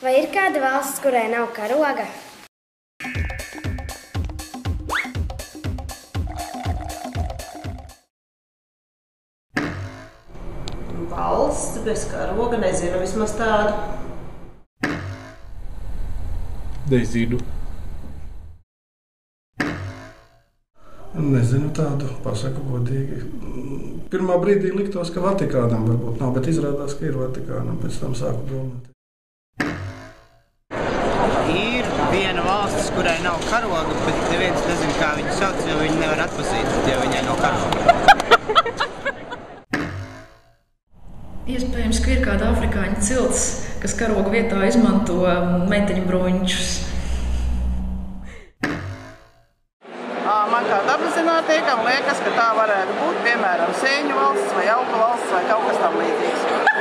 Vai ir kāda valsts, kurai nav karoga? Valsts bez karoga, nezinu vismaz tādu. Nezinu. Nezinu tādu, pasaku godīgi. Pirmā brīdī liktos, ka Vatikānam varbūt nav, bet izrādās, ka ir Vatikānam. Pēc tam sāku domāt. Ir viena valsts, kurai nav karoga, bet neviens nezina, kā viņu sauc, jo viņi nevar atpazīt, ja viņai nav karoga. Iespējams, ka ir kāda afrikāņu cilts, kas karoga vietā izmanto meiteņu bruņķus. Man kā dabaszinātniekam liekas, ka tā varētu būt, piemēram, Sēņu valsts vai Augu valsts vai kaut kas tam līdzīgs.